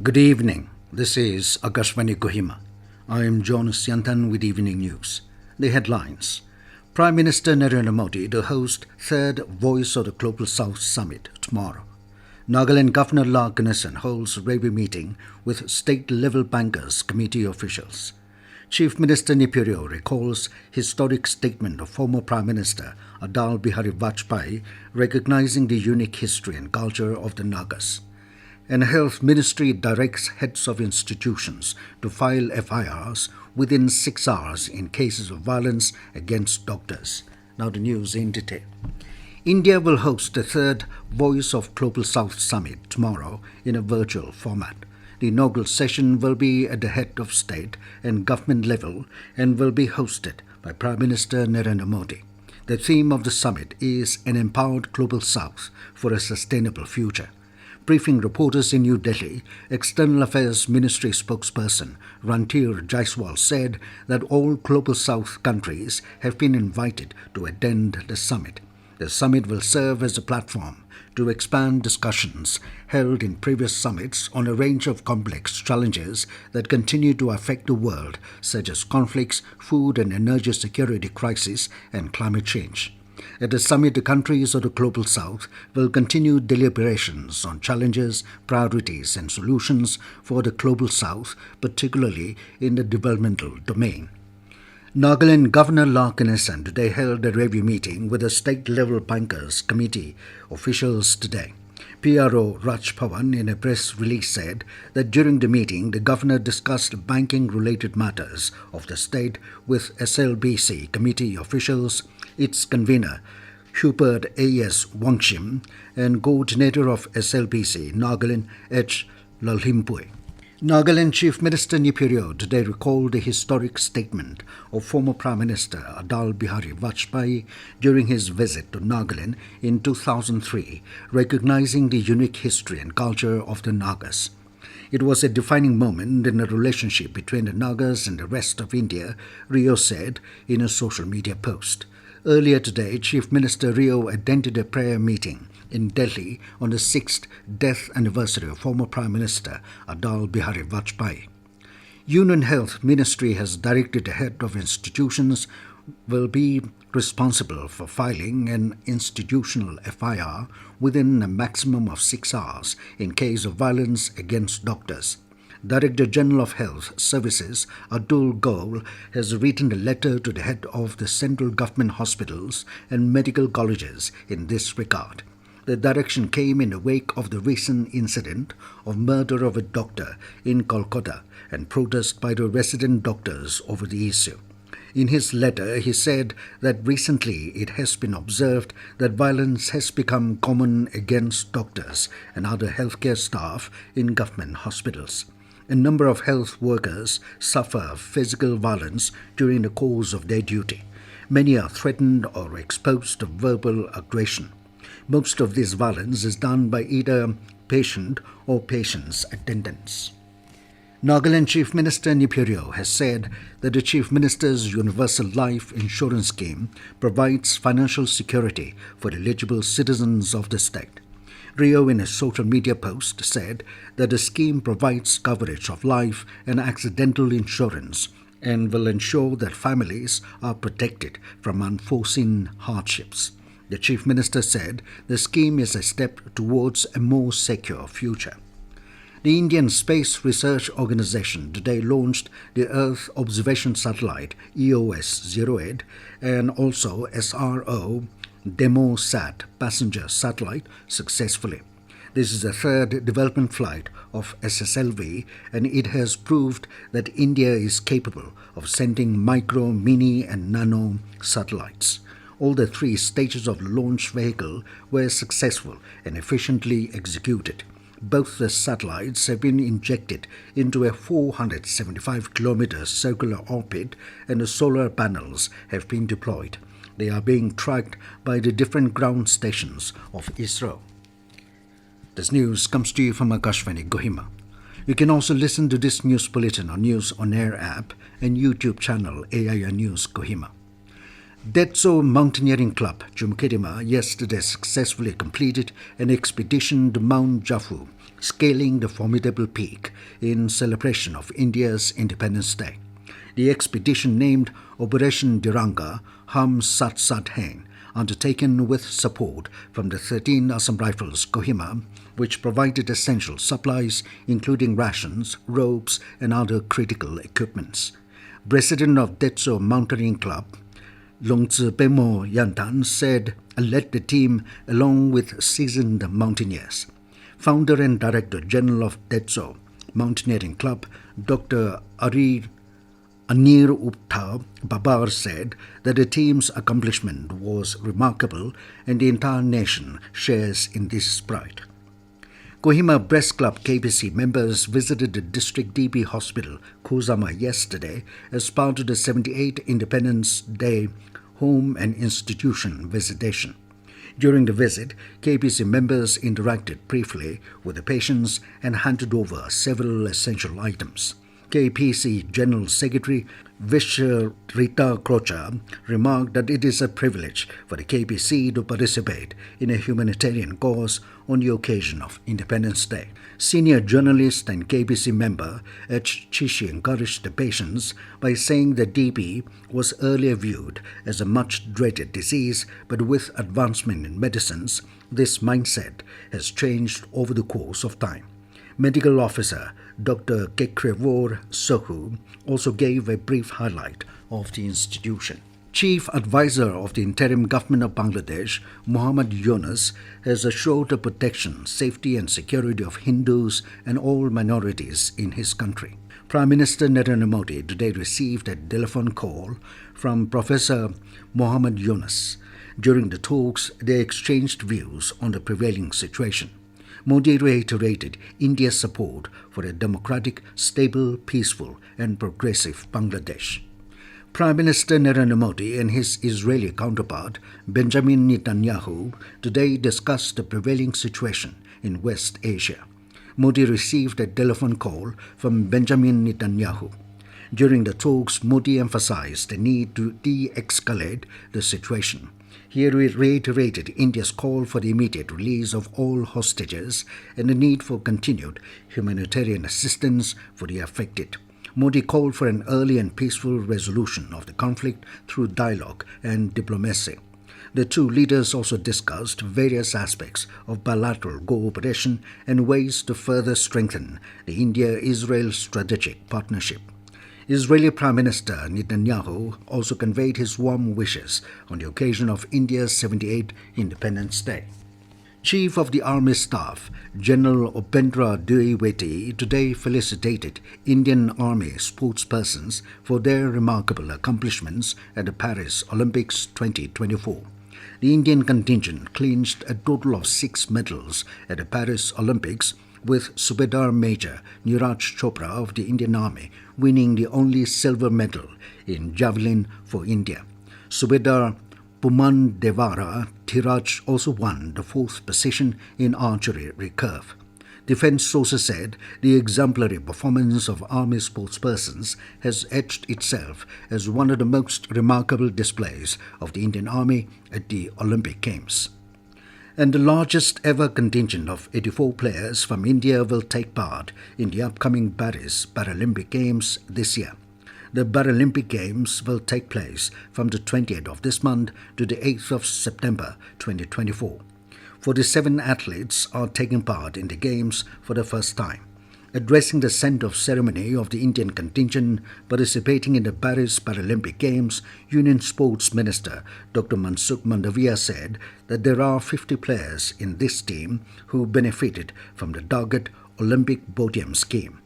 Good evening. This is Akashvani Kohima. I am John Siantan with Evening News. The headlines. Prime Minister Narendra Modi to host third Voice of the Global South Summit tomorrow. Nagaland Governor La Ganesan holds review meeting with state-level bankers committee officials. Chief Minister Neiphiu Rio recalls historic statement of former Prime Minister Atal Bihari Vajpayee recognizing the unique history and culture of the Nagas. And Health Ministry directs heads of institutions to file FIRs within 6 hours in cases of violence against doctors. Now the news in detail. India will host the third Voice of Global South Summit tomorrow in a virtual format. The inaugural session will be at the head of state and government level and will be hosted by Prime Minister Narendra Modi. The theme of the summit is an empowered global South for a sustainable future. Briefing reporters in New Delhi, External Affairs Ministry spokesperson Rantir Jaiswal said that all Global South countries have been invited to attend the summit. The summit will serve as a platform to expand discussions held in previous summits on a range of complex challenges that continue to affect the world, such as conflicts, food and energy security crisis, and climate change. At the summit, the countries of the Global South will continue deliberations on challenges, priorities and solutions for the Global South, particularly in the developmental domain. Nagaland Governor La Ganesan today held a review meeting with the state-level bankers committee officials today. PRO Raj Pawan in a press release said that during the meeting, the governor discussed banking-related matters of the state with SLBC committee officials, its convener Hubert A.S. Wangshim and coordinator of SLBC Nagaland H. Lalhimpui. Nagaland Chief Minister Neiphiu Rio today recalled the historic statement of former Prime Minister Atal Bihari Vajpayee during his visit to Nagaland in 2003, recognizing the unique history and culture of the Nagas. It was a defining moment in the relationship between the Nagas and the rest of India, Rio said in a social media post. Earlier today, Chief Minister Rio attended a prayer meeting in Delhi on the 6th death anniversary of former Prime Minister Atal Bihari Vajpayee. Union Health Ministry has directed the head of institutions will be responsible for filing an institutional FIR within a maximum of 6 hours in case of violence against doctors. Director General of Health Services Atul Goel has written a letter to the head of the central government hospitals and medical colleges in this regard. The direction came in the wake of the recent incident of murder of a doctor in Kolkata and protest by the resident doctors over the issue. In his letter, he said that recently it has been observed that violence has become common against doctors and other healthcare staff in government hospitals. A number of health workers suffer physical violence during the course of their duty. Many are threatened or exposed to verbal aggression. Most of this violence is done by either patient or patient's attendants. Nagaland Chief Minister Neiphiu Rio has said that the Chief Minister's Universal Life Insurance Scheme provides financial security for eligible citizens of the state. Rio, in a social media post, said that the scheme provides coverage of life and accidental insurance and will ensure that families are protected from unforeseen hardships. The Chief Minister said the scheme is a step towards a more secure future. The Indian Space Research Organisation today launched the Earth Observation Satellite EOS-08 and also SRO DemoSat passenger satellite successfully. This is the third development flight of SSLV, and it has proved that India is capable of sending micro, mini and nano satellites. All the 3 stages of the launch vehicle were successful and efficiently executed. Both the satellites have been injected into a 475-kilometer circular orbit and the solar panels have been deployed. They are being tracked by the different ground stations of ISRO. This news comes to you from Akashvani, Kohima. You can also listen to this news bulletin on News On Air app and YouTube channel AIR News Kohima. Detso Mountaineering Club, Kohima, yesterday successfully completed an expedition to Mount Jafu, scaling the formidable peak in celebration of India's Independence Day. The expedition, named Operation Diranga Hum Sat Sat Hain, undertaken with support from the 13 Assam Rifles Kohima, which provided essential supplies including rations, ropes and other critical equipments. President of Detso Mountaineering Club, Longzi Pemo Yantan, said led the team along with seasoned mountaineers. Founder and Director General of Detso Mountaineering Club, Dr. Anir Upta Babar, said that the team's accomplishment was remarkable and the entire nation shares in this pride. Kohima Breast Club KBC members visited the district DB hospital, Kozama, yesterday as part of the 78th Independence Day home and institution visitation. During the visit, KBC members interacted briefly with the patients and handed over several essential items. KPC General Secretary Vishal Rita Krocha remarked that it is a privilege for the KPC to participate in a humanitarian cause on the occasion of Independence Day. Senior journalist and KPC member H. Chishi encouraged the patients by saying that DP was earlier viewed as a much-dreaded disease, but with advancement in medicines, this mindset has changed over the course of time. Medical Officer Dr. Kekrevor Sohu also gave a brief highlight of the institution. Chief Advisor of the Interim Government of Bangladesh, Muhammad Yunus, has assured the protection, safety and security of Hindus and all minorities in his country. Prime Minister Narendra Modi today received a telephone call from Professor Muhammad Yunus. During the talks, they exchanged views on the prevailing situation. Modi reiterated India's support for a democratic, stable, peaceful and progressive Bangladesh. Prime Minister Narendra Modi and his Israeli counterpart Benjamin Netanyahu today discussed the prevailing situation in West Asia. Modi received a telephone call from Benjamin Netanyahu. During the talks, Modi emphasized the need to de-escalate the situation. He reiterated India's call for the immediate release of all hostages and the need for continued humanitarian assistance for the affected. Modi called for an early and peaceful resolution of the conflict through dialogue and diplomacy. The two leaders also discussed various aspects of bilateral cooperation and ways to further strengthen the India-Israel strategic partnership. Israeli Prime Minister Netanyahu also conveyed his warm wishes on the occasion of India's 78th Independence Day. Chief of the Army Staff, General Upendra Dwivedi, today felicitated Indian Army sportspersons for their remarkable accomplishments at the Paris Olympics 2024. The Indian contingent clinched a total of 6 medals at the Paris Olympics, with Subedar Major Neeraj Chopra of the Indian Army winning the only silver medal in javelin for India. Subedar Puman Devara Tiraj also won the 4th position in archery recurve. Defense sources said the exemplary performance of Army sportspersons has etched itself as one of the most remarkable displays of the Indian Army at the Olympic Games. And the largest ever contingent of 84 players from India will take part in the upcoming Paris Paralympic Games this year. The Paralympic Games will take place from the 20th of this month to the 8th of September 2024. 47 athletes are taking part in the Games for the first time. Addressing the send-off ceremony of the Indian contingent participating in the Paris Paralympic Games, Union Sports Minister Dr. Mansukh Mandavia said that there are 50 players in this team who benefited from the Target Olympic Podium scheme.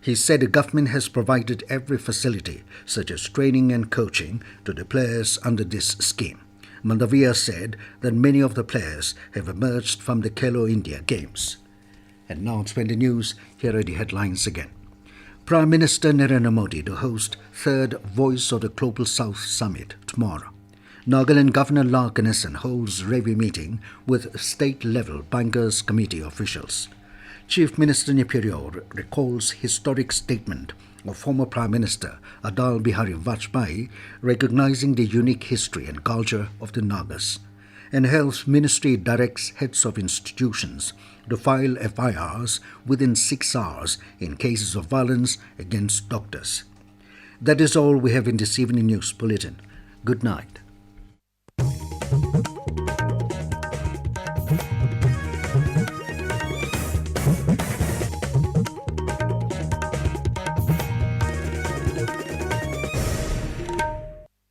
He said the government has provided every facility, such as training and coaching, to the players under this scheme. Mandavia said that many of the players have emerged from the Khelo India Games. And now it's when the news, here are the headlines again. Prime Minister Narendra Modi to host 3rd Voice of the Global South Summit tomorrow. Nagaland Governor La Ganesan holds review meeting with state-level bankers committee officials. Chief Minister Neiphiu Rio recalls historic statement of former Prime Minister Atal Bihari Vajpayee, recognizing the unique history and culture of the Nagas. And Health Ministry directs heads of institutions to file FIRs within 6 hours in cases of violence against doctors. That is all we have in this evening news bulletin. Good night.